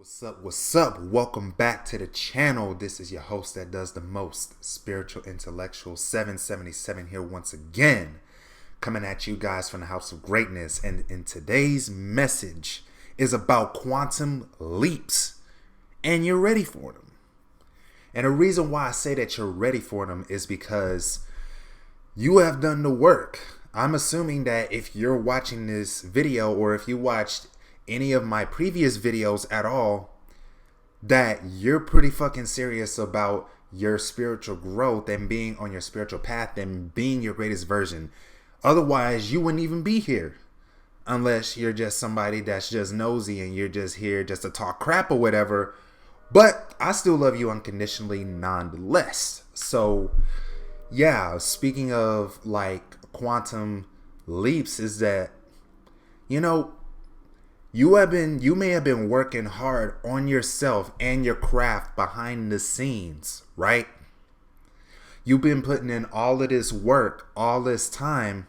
What's up? What's up? Welcome back to the channel. This is your host that does the most, Spiritual Intellectual 777 here once again, coming at you guys from the House of Greatness. And in today's message is about quantum leaps, and you're ready for them. And the reason why I say that you're ready for them is because you have done the work. I'm assuming that if you're watching this video, or if you watched any of my previous videos at all, that you're pretty fucking serious about your spiritual growth and being on your spiritual path and being your greatest version. Otherwise, you wouldn't even be here, unless you're just somebody that's just nosy and you're just here just to talk crap or whatever. But I still love you unconditionally nonetheless. So yeah, speaking of like quantum leaps, is that, you may have been working hard on yourself and your craft behind the scenes, right? You've been putting in all of this work, all this time,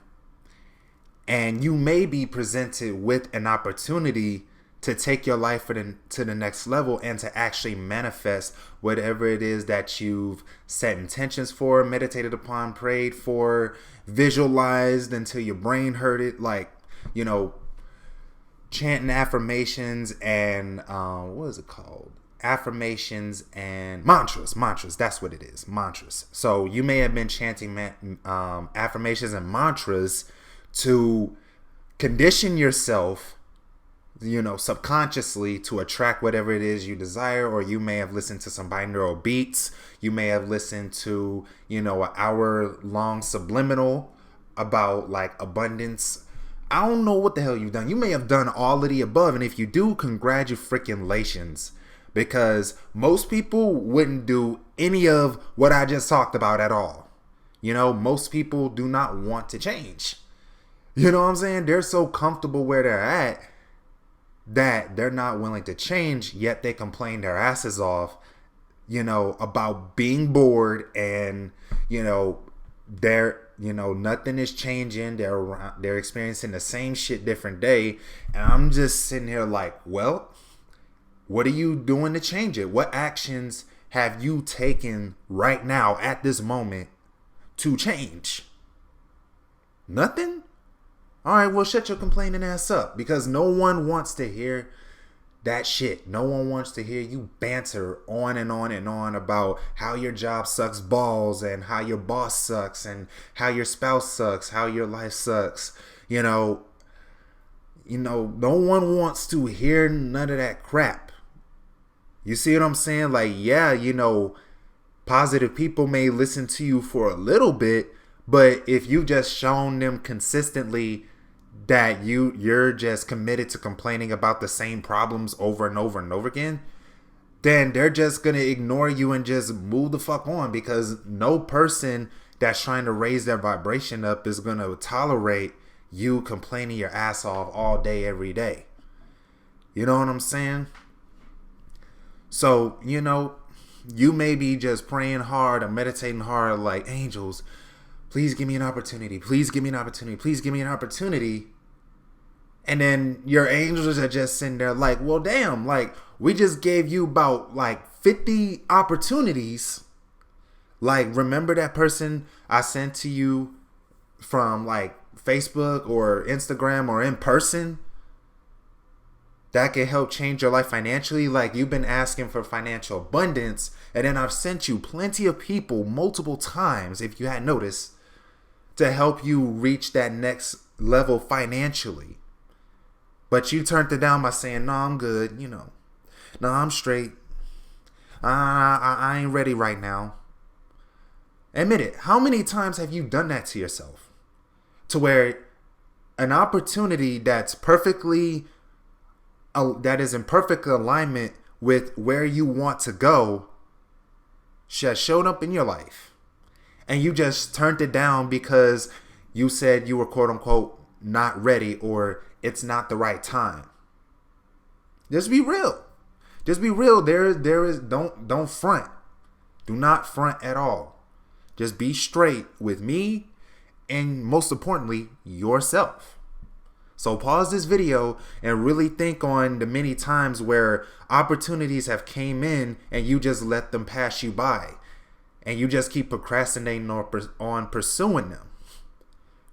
and you may be presented with an opportunity to take your life to the next level and to actually manifest whatever it is that you've set intentions for, meditated upon, prayed for, visualized until your brain heard it, chanting affirmations and what is it called? Affirmations and mantras. That's what it is. Mantras. So you may have been chanting affirmations and mantras to condition yourself, subconsciously to attract whatever it is you desire. Or you may have listened to some binaural beats. You may have listened to, an hour-long subliminal about like abundance. I don't know what the hell you've done. You may have done all of the above. And if you do, congratulations. Because most people wouldn't do any of what I just talked about at all. Most people do not want to change. You know what I'm saying? They're so comfortable where they're at that they're not willing to change. Yet they complain their asses off, about being bored and, nothing is changing. They're experiencing the same shit different day. And I'm just sitting here like, well, what are you doing to change it? What actions have you taken right now at this moment to change? Nothing? All right, well, shut your complaining ass up, because no one wants to hear that shit. No one wants to hear you banter on and on and on about how your job sucks balls and how your boss sucks and how your spouse sucks, how your life sucks. No one wants to hear none of that crap. You see what I'm saying? Like, yeah, positive people may listen to you for a little bit, but if you just shown them consistently that you're just committed to complaining about the same problems over and over and over again, then they're just going to ignore you and just move the fuck on, because no person that's trying to raise their vibration up is going to tolerate you complaining your ass off all day, every day. You know what I'm saying? So, you may be just praying hard or meditating hard like, angels, please give me an opportunity. Please give me an opportunity. Please give me an opportunity. And then your angels are just sitting there like, well, damn, like, we just gave you about like 50 opportunities. Like, remember that person I sent to you from like Facebook or Instagram or in person that can help change your life financially? Like, you've been asking for financial abundance, and then I've sent you plenty of people multiple times, if you hadn't noticed, to help you reach that next level financially. But you turned it down by saying, no, I'm good, no, I'm straight. I ain't ready right now. Admit it. How many times have you done that to yourself? To where an opportunity that is in perfect alignment with where you want to go has showed up in your life, and you just turned it down because you said you were quote unquote not ready, or it's not the right time. Just be real. Just be real. There is don't front. Do not front at all. Just be straight with me, and most importantly, yourself. So pause this video and really think on the many times where opportunities have came in and you just let them pass you by. And you just keep procrastinating on pursuing them.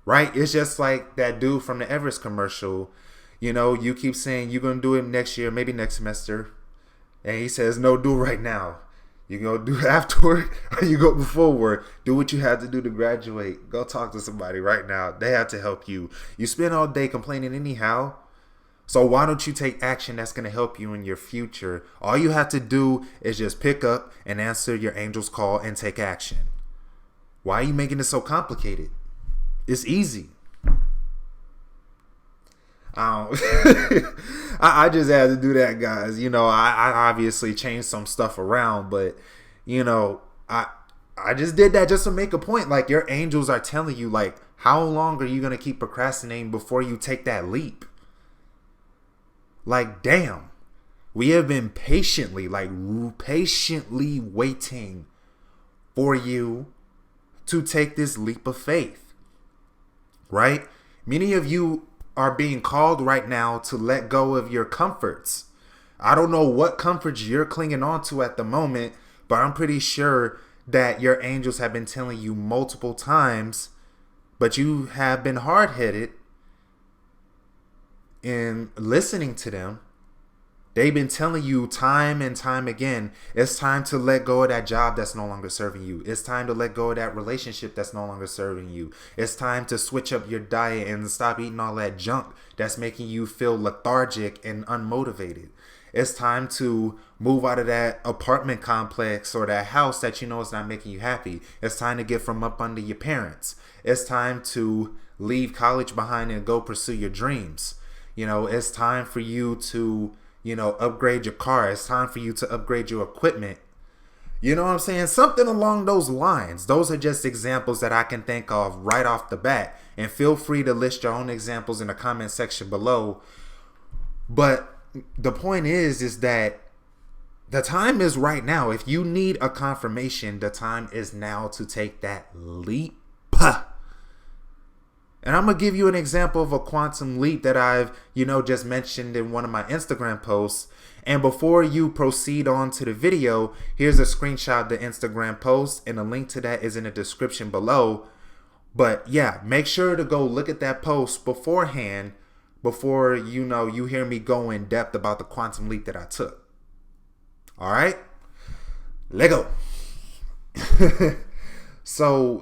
Right? It's just like that dude from the Everest commercial. You know, you keep saying you're going to do it next year, maybe next semester. And he says, no, do it right now. You go do it afterward or you go before. Do what you have to do to graduate. Go talk to somebody right now. They have to help you. You spend all day complaining anyhow. So why don't you take action that's going to help you in your future? All you have to do is just pick up and answer your angel's call and take action. Why are you making it so complicated? It's easy. I just had to do that, guys. You know, I obviously changed some stuff around, but you know, I just did that just to make a point. Like, your angels are telling you, like, how long are you gonna keep procrastinating before you take that leap? Like, damn, we have been patiently waiting for you to take this leap of faith, right? Many of you are being called right now to let go of your comforts. I don't know what comforts you're clinging on to at the moment, but I'm pretty sure that your angels have been telling you multiple times, but you have been hard-headed in listening to them. They've been telling you time and time again, it's time to let go of that job that's no longer serving you. It's time to let go of that relationship that's no longer serving you. It's time to switch up your diet and stop eating all that junk that's making you feel lethargic and unmotivated. It's time to move out of that apartment complex or that house that you know is not making you happy. It's time to get from up under your parents. It's time to leave college behind and go pursue your dreams. You know, it's time for you to, you know, upgrade your car. It's time for you to upgrade your equipment. You know what I'm saying? Something along those lines. Those are just examples that I can think of right off the bat. And feel free to list your own examples in the comment section below. But the point is that the time is right now. If you need a confirmation, the time is now to take that leap. And I'm going to give you an example of a quantum leap that I've, just mentioned in one of my Instagram posts. And before you proceed on to the video, here's a screenshot of the Instagram post, and a link to that is in the description below. But yeah, make sure to go look at that post beforehand before, you hear me go in depth about the quantum leap that I took. All right, let go. So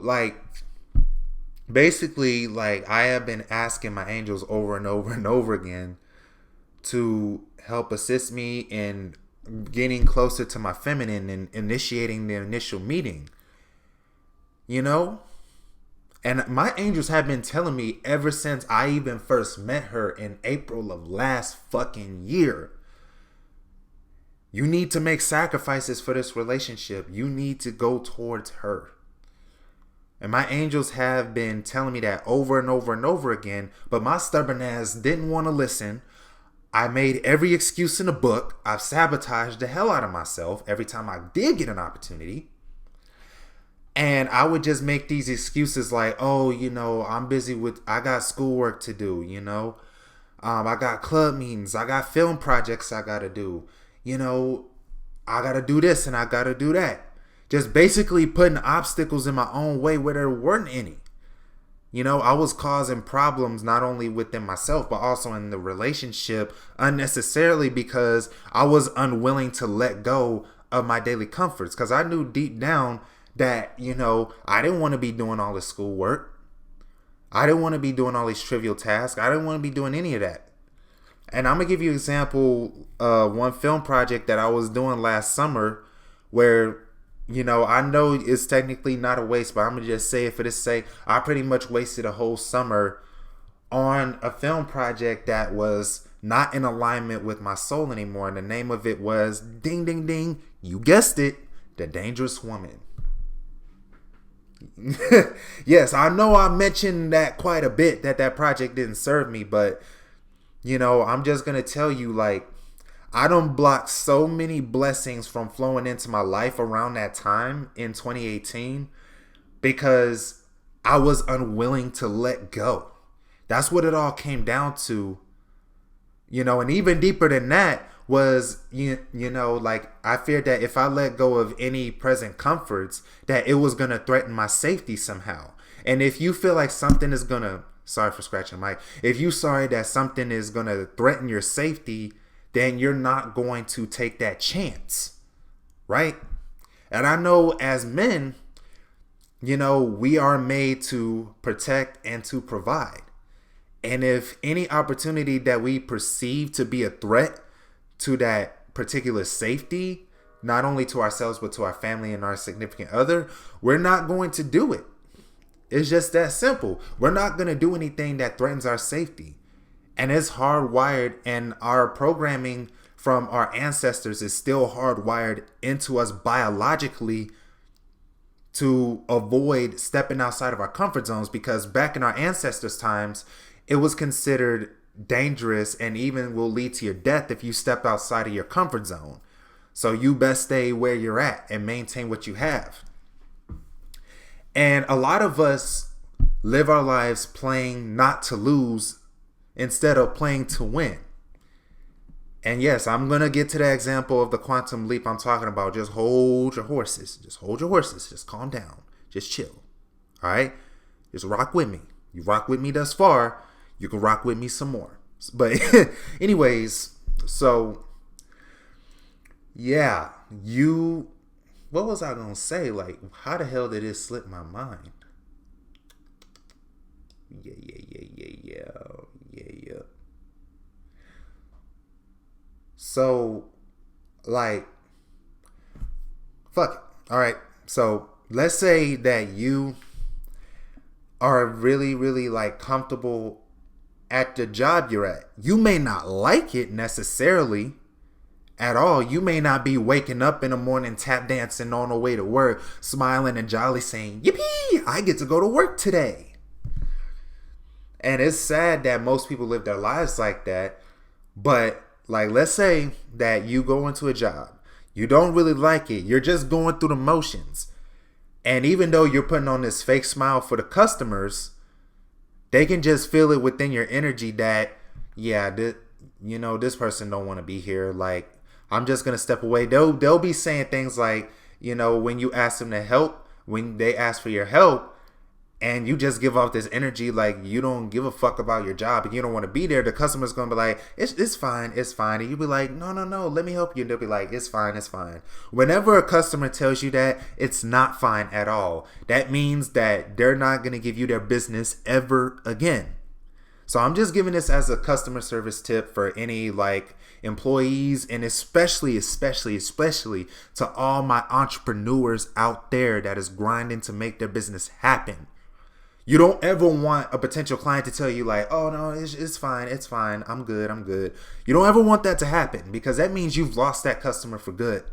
basically, I have been asking my angels over and over and over again to help assist me in getting closer to my feminine and initiating the initial meeting. And my angels have been telling me ever since I even first met her in April of last fucking year. You need to make sacrifices for this relationship. You need to go towards her. And my angels have been telling me that over and over and over again, but my stubborn ass didn't want to listen. I made every excuse in the book. I've sabotaged the hell out of myself every time I did get an opportunity. And I would just make these excuses like, oh, I'm busy I got schoolwork to do, I got club meetings, I got film projects I got to do, I got to do this and I got to do that. Just basically putting obstacles in my own way where there weren't any. I was causing problems not only within myself, but also in the relationship unnecessarily because I was unwilling to let go of my daily comforts. Because I knew deep down that, I didn't want to be doing all this schoolwork. I didn't want to be doing all these trivial tasks. I didn't want to be doing any of that. And I'm going to give you an example, one film project that I was doing last summer where, I know it's technically not a waste, but I'm going to just say it for this sake. I pretty much wasted a whole summer on a film project that was not in alignment with my soul anymore. And the name of it was, ding, ding, ding, you guessed it, The Dangerous Woman. Yes, I know I mentioned that quite a bit, that project didn't serve me, but I'm just gonna tell you, I done blocked so many blessings from flowing into my life around that time in 2018 because I was unwilling to let go. That's what it all came down to, and even deeper than that was, like, I feared that if I let go of any present comforts, that it was going to threaten my safety somehow. And if you feel like something is going to, sorry for scratching the mic, if you sorry that something is going to threaten your safety, then you're not going to take that chance, right? And I know as men, we are made to protect and to provide. And if any opportunity that we perceive to be a threat to that particular safety, not only to ourselves, but to our family and our significant other, we're not going to do it. It's just that simple. We're not going to do anything that threatens our safety. And it's hardwired, and our programming from our ancestors is still hardwired into us biologically to avoid stepping outside of our comfort zones, because back in our ancestors' times, it was considered dangerous and even will lead to your death if you step outside of your comfort zone. So you best stay where you're at and maintain what you have. And a lot of us live our lives playing not to lose instead of playing to win. And yes, I'm going to get to the example of the quantum leap I'm talking about. Just hold your horses. Just hold your horses. Just calm down. Just chill. All right? Just rock with me. You rock with me thus far, you can rock with me some more. But anyways, so yeah, what was I going to say? Like, how the hell did it slip my mind? Yeah. So, like, fuck it. All right. So let's say that you are really, really like comfortable at the job you're at. You may not like it necessarily at all. You may not be waking up in the morning tap dancing on the way to work, smiling and jolly saying, yippee, I get to go to work today. And it's sad that most people live their lives like that. But like, let's say that you go into a job, you don't really like it, you're just going through the motions. And even though you're putting on this fake smile for the customers, they can just feel it within your energy that, yeah, this person don't want to be here. Like, I'm just going to step away. They'll be saying things like, when you ask them to help, when they ask for your help, and you just give off this energy like you don't give a fuck about your job and you don't want to be there, the customer's going to be like, it's fine. And you'll be like, no, let me help you. And they'll be like, it's fine. Whenever a customer tells you that, it's not fine at all. That means that they're not going to give you their business ever again. So I'm just giving this as a customer service tip for any like employees, and especially to all my entrepreneurs out there that is grinding to make their business happen. You don't ever want a potential client to tell you like, oh no, it's fine, I'm good. You don't ever want that to happen, because that means you've lost that customer for good.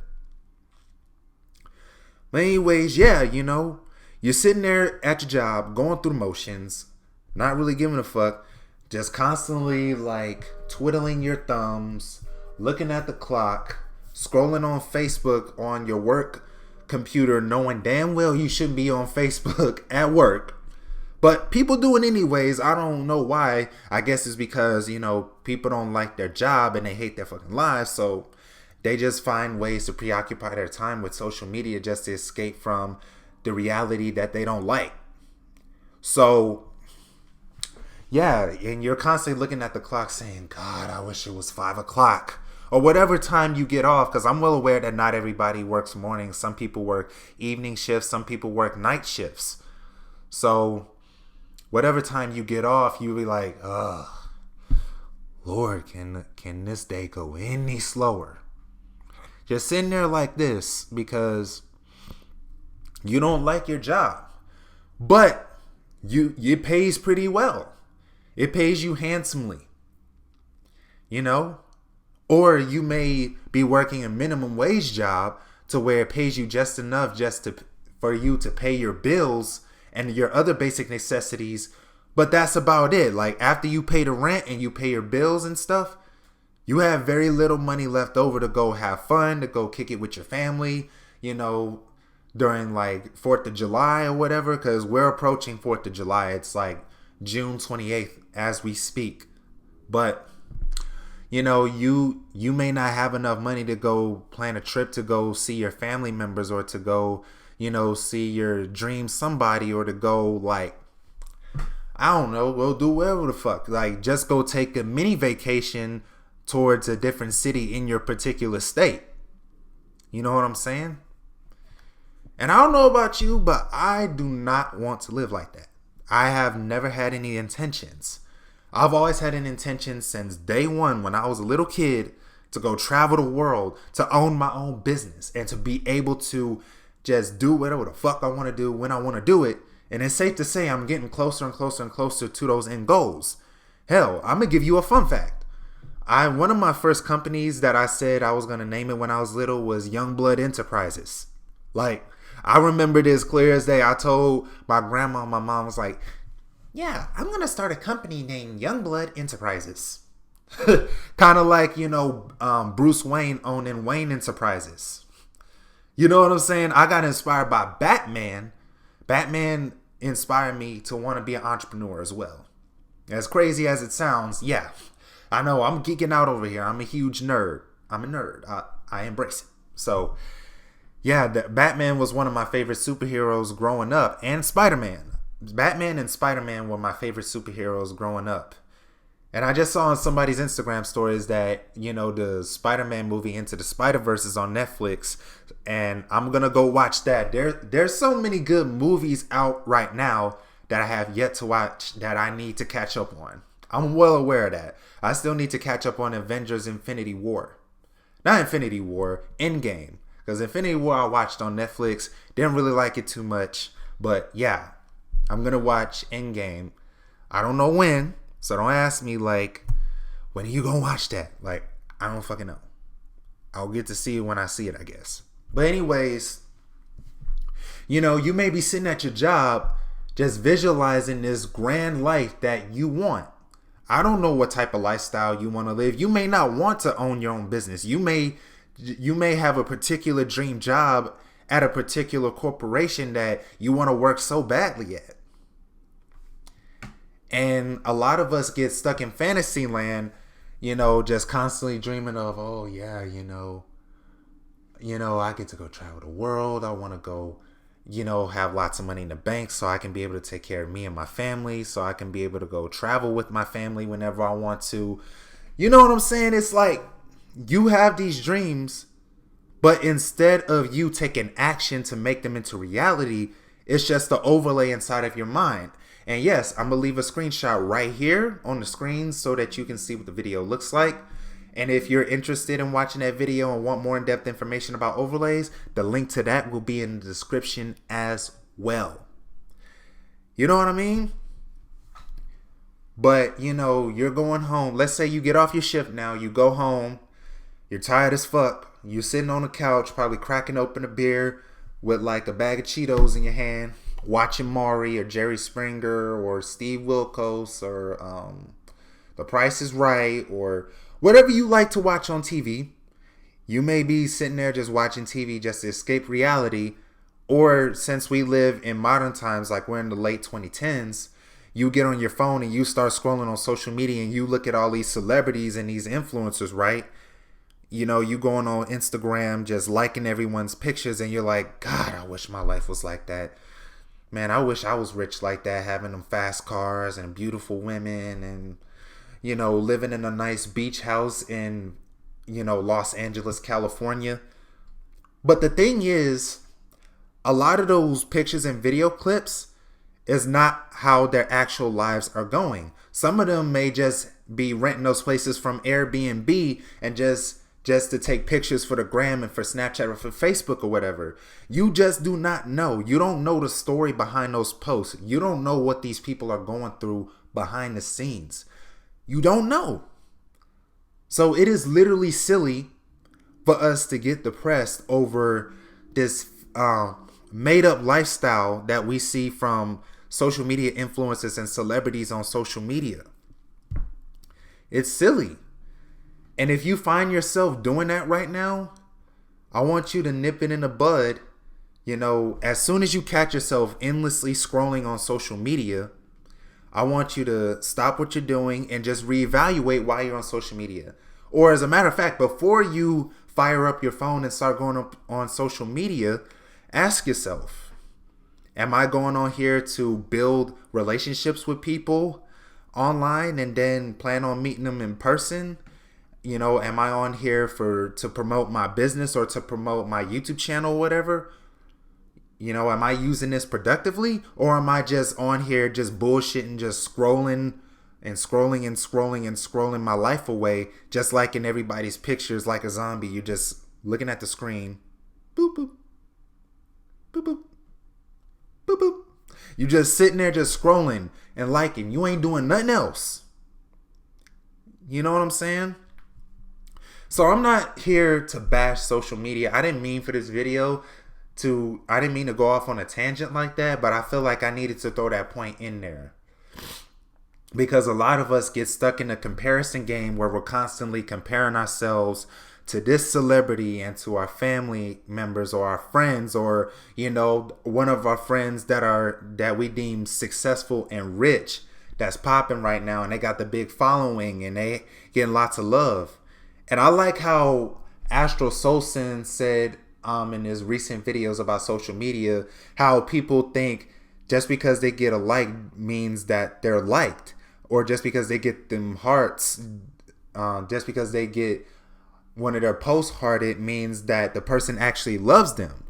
But anyways, yeah, you're sitting there at your job, going through the motions, not really giving a fuck, just constantly like twiddling your thumbs, looking at the clock, scrolling on Facebook on your work computer, knowing damn well you shouldn't be on Facebook at work. But people do it anyways. I don't know why. I guess it's because, people don't like their job and they hate their fucking lives. So they just find ways to preoccupy their time with social media just to escape from the reality that they don't like. So, yeah, and you're constantly looking at the clock saying, God, I wish it was 5 o'clock. Or whatever time you get off, because I'm well aware that not everybody works mornings. Some people work evening shifts. Some people work night shifts. So whatever time you get off, you'll be like, Lord, can this day go any slower? Just sitting there like this because you don't like your job. But it pays pretty well. It pays you handsomely. Or you may be working a minimum wage job to where it pays you just enough for you to pay your bills and your other basic necessities, but that's about it. Like, after you pay the rent and you pay your bills and stuff, you have very little money left over to go have fun, to go kick it with your family, during like 4th of July or whatever, because we're approaching 4th of July. It's like June 28th as we speak. But you may not have enough money to go plan a trip to go see your family members, or to go, see your dream somebody, or to go, like, I don't know, go do whatever the fuck. Like, just go take a mini vacation towards a different city in your particular state. You know what I'm saying? And I don't know about you, but I do not want to live like that. I have never had any intentions. I've always had an intention since day one, when I was a little kid, to go travel the world, to own my own business, and to be able to just do whatever the fuck I want to do when I want to do it. And it's safe to say I'm getting closer and closer and closer to those end goals. Hell, I'm going to give you a fun fact. One of my first companies that I said I was going to name it when I was little was Youngblood Enterprises. Like, I remember this clear as day. I told my grandma, my mom was like, yeah, I'm going to start a company named Youngblood Enterprises. Kind of like, Bruce Wayne owning Wayne Enterprises. You know what I'm saying? I got inspired by Batman. Batman inspired me to want to be an entrepreneur as well. As crazy as it sounds, yeah. I know, I'm geeking out over here. I'm a huge nerd. I'm a nerd. I embrace it. So, yeah, Batman was one of my favorite superheroes growing up. And Spider-Man. Batman and Spider-Man were my favorite superheroes growing up. And I just saw on somebody's Instagram stories that, the Spider-Man movie Into the Spider-Verse is on Netflix. And I'm going to go watch that. There's so many good movies out right now that I have yet to watch that I need to catch up on. I'm well aware of that. I still need to catch up on Avengers Infinity War. Not Infinity War, Endgame. Because Infinity War I watched on Netflix. Didn't really like it too much. But yeah, I'm going to watch Endgame. I don't know when. So don't ask me, like, when are you going to watch that? Like, I don't fucking know. I'll get to see it when I see it, I guess. But anyways, you may be sitting at your job just visualizing this grand life that you want. I don't know what type of lifestyle you want to live. You may not want to own your own business. You may have a particular dream job at a particular corporation that you want to work so badly at. And a lot of us get stuck in fantasy land, just constantly dreaming of, oh yeah, I get to go travel the world. I want to go, have lots of money in the bank so I can be able to take care of me and my family, so I can be able to go travel with my family whenever I want to. You know what I'm saying? It's like you have these dreams, but instead of you taking action to make them into reality, it's just the overlay inside of your mind. And yes, I'm going to leave a screenshot right here on the screen so that you can see what the video looks like. And if you're interested in watching that video and want more in-depth information about overlays, the link to that will be in the description as well. You know what I mean? But, you're going home. Let's say you get off your shift now. You go home. You're tired as fuck. You're sitting on the couch, probably cracking open a beer with like a bag of Cheetos in your hand, watching Maury or Jerry Springer or Steve Wilkos or The Price is Right or whatever you like to watch on TV. You may be sitting there just watching TV just to escape reality. Or since we live in modern times, like we're in the late 2010s, you get on your phone and you start scrolling on social media and you look at all these celebrities and these influencers, right? You going on Instagram just liking everyone's pictures and you're like, God, I wish my life was like that. Man, I wish I was rich like that, having them fast cars and beautiful women and, living in a nice beach house in, Los Angeles, California. But the thing is, a lot of those pictures and video clips is not how their actual lives are going. Some of them may just be renting those places from Airbnb and just to take pictures for the gram and for Snapchat or for Facebook or whatever. You just do not know. You don't know the story behind those posts. You don't know what these people are going through behind the scenes. You don't know. So it is literally silly for us to get depressed over this made up lifestyle that we see from social media influencers and celebrities on social media. It's silly. And if you find yourself doing that right now, I want you to nip it in the bud. As soon as you catch yourself endlessly scrolling on social media, I want you to stop what you're doing and just reevaluate why you're on social media. Or as a matter of fact, before you fire up your phone and start going up on social media, ask yourself, am I going on here to build relationships with people online and then plan on meeting them in person? You know, am I on here to promote my business or to promote my YouTube channel or whatever? You know, am I using this productively, or am I just on here just bullshitting, just scrolling and scrolling and scrolling and scrolling my life away, just like in everybody's pictures, like a zombie? You're just looking at the screen. Boop, boop. Boop, boop. Boop, boop. You just sitting there just scrolling and liking. You ain't doing nothing else. You know what I'm saying? So I'm not here to bash social media. I didn't mean to go off on a tangent like that, but I feel like I needed to throw that point in there. Because a lot of us get stuck in a comparison game where we're constantly comparing ourselves to this celebrity and to our family members or our friends, or, you know, one of our friends that we deem successful and rich, that's popping right now, and they got the big following and they getting lots of love. And I like how Astro Solson said in his recent videos about social media, how people think just because they get a like means that they're liked, or just because they get them hearts, just because they get one of their posts hearted means that the person actually loves them,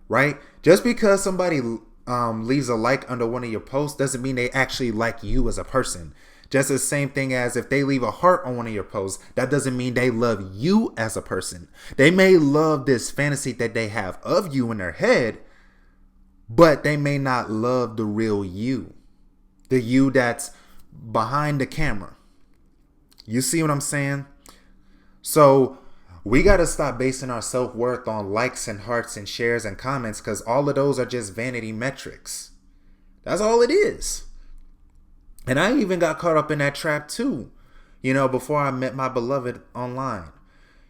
right? Just because somebody leaves a like under one of your posts doesn't mean they actually like you as a person. Just the same thing as if they leave a heart on one of your posts, that doesn't mean they love you as a person. They may love this fantasy that they have of you in their head, but they may not love the real you. The you that's behind the camera. You see what I'm saying? So we got to stop basing our self-worth on likes and hearts and shares and comments, because all of those are just vanity metrics. That's all it is. And I even got caught up in that trap too, you know, before I met my beloved online.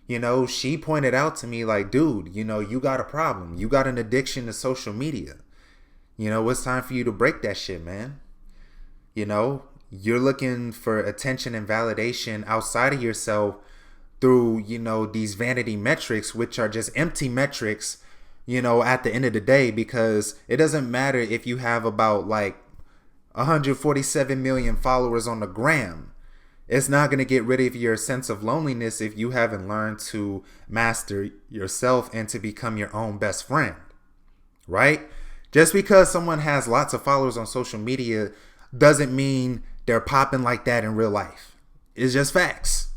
You know, she pointed out to me like, dude, you know, you got a problem. You got an addiction to social media. You know, it's time for you to break that shit, man. You know, you're looking for attention and validation outside of yourself through, you know, these vanity metrics, which are just empty metrics, you know, at the end of the day, because it doesn't matter if you have about like 147 million followers on the gram. It's not going to get rid of your sense of loneliness if you haven't learned to master yourself and to become your own best friend, right? Just because someone has lots of followers on social media doesn't mean they're popping like that in real life. It's just facts.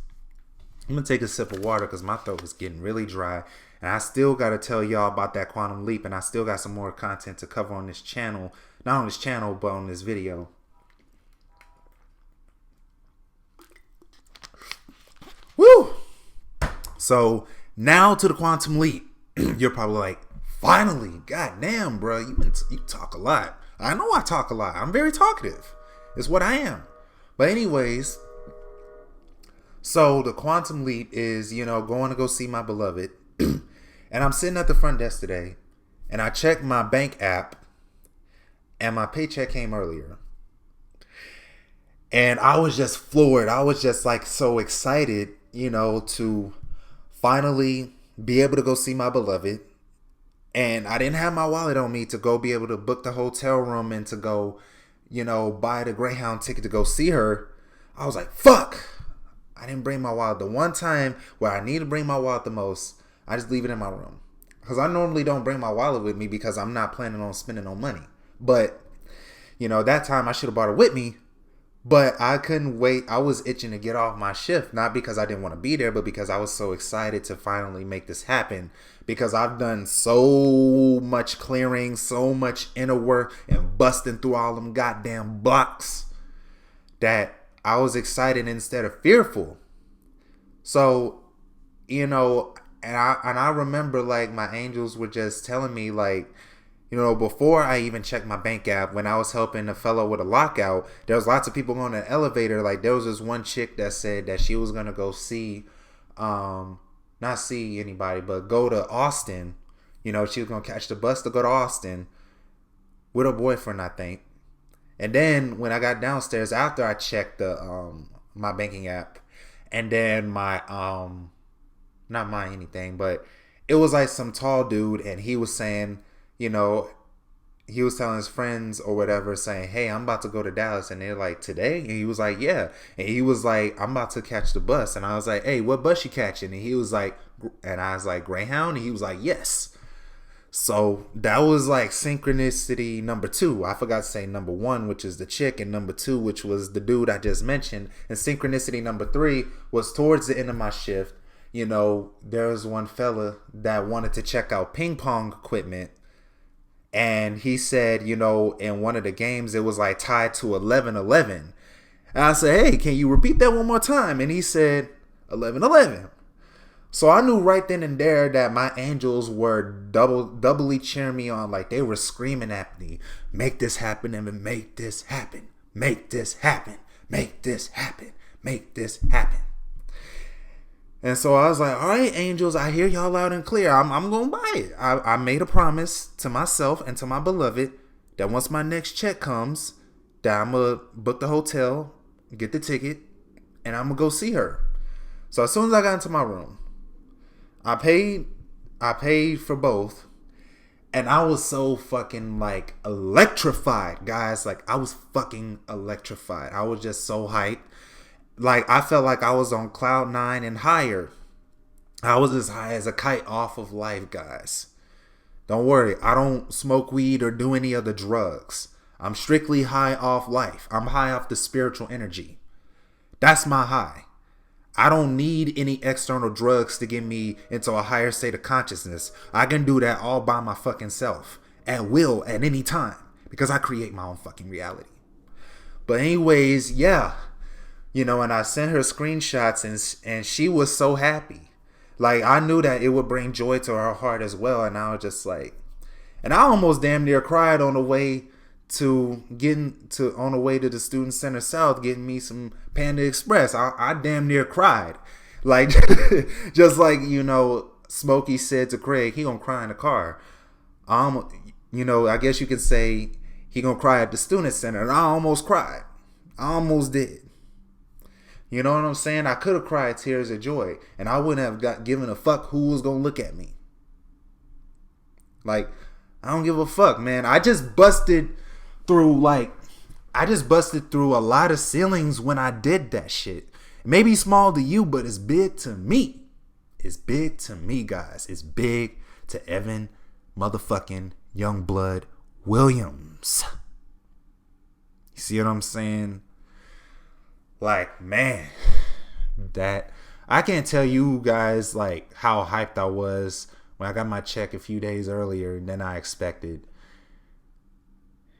I'm going to take a sip of water because my throat is getting really dry. And I still got to tell y'all about that quantum leap. And I still got some more content to cover on this channel. Not on this channel, but on this video. Woo! So now to the quantum leap. You're probably like, finally, goddamn, bro, you talk a lot. I know I talk a lot. I'm very talkative. It's what I am. But anyways, so the quantum leap is, you know, going to go see my beloved. And I'm sitting at the front desk today, and I checked my bank app, and my paycheck came earlier. And I was just floored. I was just like so excited, you know, to finally be able to go see my beloved. And I didn't have my wallet on me to go be able to book the hotel room and to go, you know, buy the Greyhound ticket to go see her. I was like, fuck, I didn't bring my wallet. The one time where I need to bring my wallet the most, I just leave it in my room. Because I normally don't bring my wallet with me because I'm not planning on spending no money. But, you know, that time I should have brought it with me. But I couldn't wait. I was itching to get off my shift. Not because I didn't want to be there, but because I was so excited to finally make this happen. Because I've done so much clearing, so much inner work, and busting through all them goddamn blocks that I was excited instead of fearful. So, you know, and I remember like my angels were just telling me like, you know, before I even checked my bank app, when I was helping a fellow with a lockout, there was lots of people going in the elevator. Like there was this one chick that said that she was going to go see, not see anybody, but go to Austin. You know, she was going to catch the bus to go to Austin with her boyfriend, I think. And then when I got downstairs, after I checked the my banking app, and then my not my anything, but it was like some tall dude, and he was saying, you know, he was telling his friends or whatever, saying, "Hey, I'm about to go to Dallas," and they're like, "Today?" And he was like, "Yeah," and he was like, "I'm about to catch the bus," and I was like, "Hey, what bus you catching?" And he was like, and I was like, "Greyhound," and he was like, "Yes." So that was like synchronicity number 2. I forgot to say number 1, which is the chick, and number 2, which was the dude I just mentioned. And synchronicity number 3 was towards the end of my shift. You know, there was one fella that wanted to check out ping pong equipment. And he said, you know, in one of the games, it was like tied to 11-11. And I said, "Hey, can you repeat that one more time?" And he said, 11-11. So I knew right then and there that my angels were doubly cheering me on. Like, they were screaming at me, "Make this happen, and make this happen. Make this happen. Make this happen. Make this happen." And so I was like, "All right, angels, I hear y'all loud and clear. I'm going to buy it." I made a promise to myself and to my beloved that once my next check comes, that I'm going to book the hotel, get the ticket, and I'm going to go see her. So as soon as I got into my room, I paid for both, and I was so fucking like electrified, guys. Like, I was fucking electrified. I was just so hyped. Like, I felt like I was on cloud 9 and higher. I was as high as a kite off of life, guys. Don't worry, I don't smoke weed or do any other drugs. I'm strictly high off life. I'm high off the spiritual energy. That's my high. I don't need any external drugs to get me into a higher state of consciousness. I can do that all by my fucking self, at will, at any time, because I create my own fucking reality. But anyways, yeah, you know, and I sent her screenshots, and she was so happy. Like, I knew that it would bring joy to her heart as well, and I was just like, and I almost damn near cried on the way to the Student Center South, getting me some Panda Express. I damn near cried. Like, just like, you know, Smokey said to Craig, he gonna cry in the car. You know, I guess you could say he gonna cry at the Student Center, and I almost cried. I almost did. You know what I'm saying? I could have cried tears of joy, and I wouldn't have given a fuck who was gonna look at me. Like, I don't give a fuck, man. I just busted through a lot of ceilings when I did that shit. It may be small to you, but it's big to me. It's big to me, guys. It's big to Evan motherfucking Youngblood Williams. You see what I'm saying? Like, man, that I can't tell you guys like how hyped I was when I got my check a few days earlier than I expected.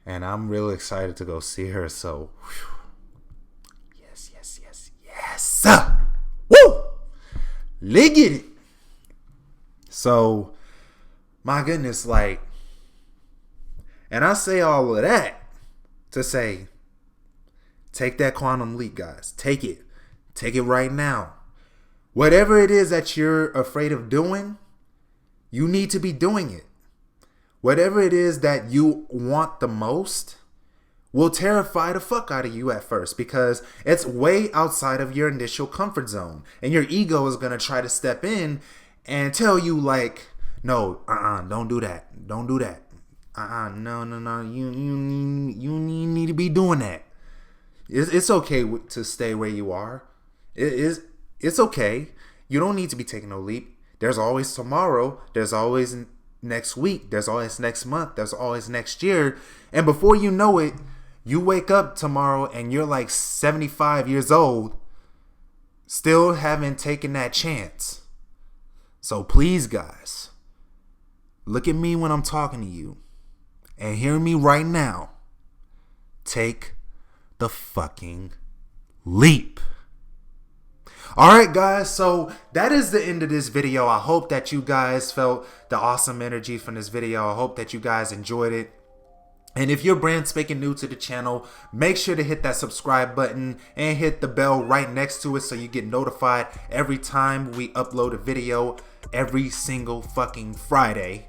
And I'm real excited to go see her. So, whew. Yes. Woo! Let's get it. So, my goodness, like, and I say all of that to say, take that quantum leap, guys. Take it. Take it right now. Whatever it is that you're afraid of doing, you need to be doing it. Whatever it is that you want the most will terrify the fuck out of you at first, because it's way outside of your initial comfort zone. And your ego is going to try to step in and tell you like, no, don't do that. Don't do that. No. You need to be doing that. It's okay to stay where you are. It's okay. You don't need to be taking no leap. There's always tomorrow. There's always next week. There's always next month. There's always next year. And before you know it, you wake up tomorrow and you're like 75 years old, still haven't taken that chance. So please, guys, look at me when I'm talking to you and hear me right now. Take the fucking leap. Alright guys, so that is the end of this video. I hope that you guys felt the awesome energy from this video. I hope that you guys enjoyed it. And if you're brand spanking new to the channel, make sure to hit that subscribe button and hit the bell right next to it so you get notified every time we upload a video every single fucking Friday.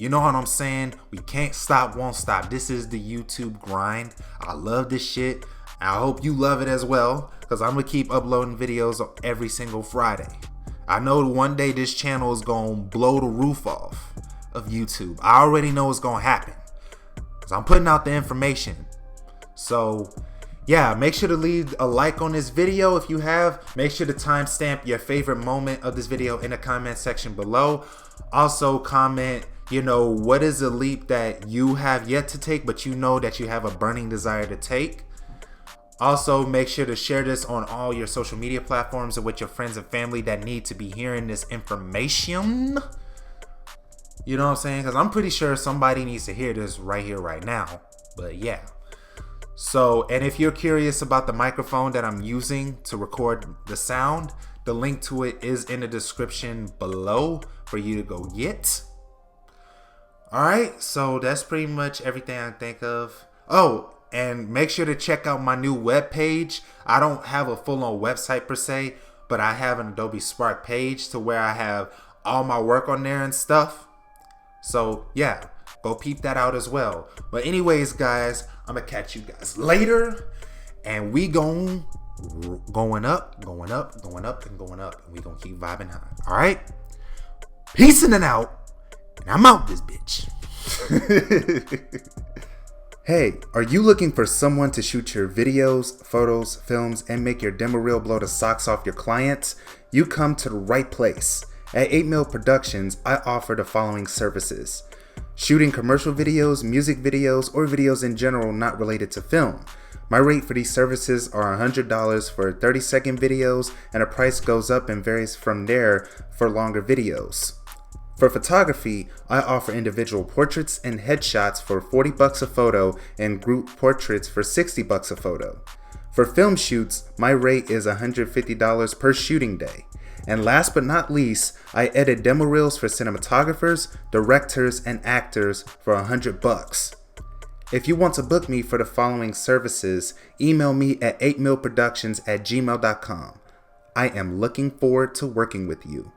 You know what I'm saying? We can't stop, won't stop. This is the YouTube grind. I love this shit. I hope you love it as well, because I'm going to keep uploading videos every single Friday. I know one day this channel is going to blow the roof off of YouTube. I already know it's going to happen, because I'm putting out the information. So yeah, make sure to leave a like on this video if you have. Make sure to timestamp your favorite moment of this video in the comment section below. Also comment, what is a leap that you have yet to take, but you know that you have a burning desire to take. Also, make sure to share this on all your social media platforms and with your friends and family that need to be hearing this information. You know what I'm saying? Because I'm pretty sure somebody needs to hear this right here, right now. But yeah. So, and if you're curious about the microphone that I'm using to record the sound, the link to it is in the description below for you to go get. Alright, so that's pretty much everything I think of. Oh, and make sure to check out my new webpage. I don't have a full-on website per se, but I have an Adobe Spark page to where I have all my work on there and stuff. So yeah, go peep that out as well. But anyways, guys, I'm gonna catch you guys later, and we going up, and going up, and we gonna keep vibing high. All right, peacing and out, and I'm out this bitch. Hey, are you looking for someone to shoot your videos, photos, films, and make your demo reel blow the socks off your clients? You come to the right place. At 8 Mil Productions, I offer the following services: shooting commercial videos, music videos, or videos in general not related to film. My rate for these services are $100 for 30-second videos, and the price goes up and varies from there for longer videos. For photography, I offer individual portraits and headshots for $40 a photo and group portraits for $60 a photo. For film shoots, my rate is $150 per shooting day. And last but not least, I edit demo reels for cinematographers, directors, and actors for $100. If you want to book me for the following services, email me at 8milproductions@gmail.com. I am looking forward to working with you.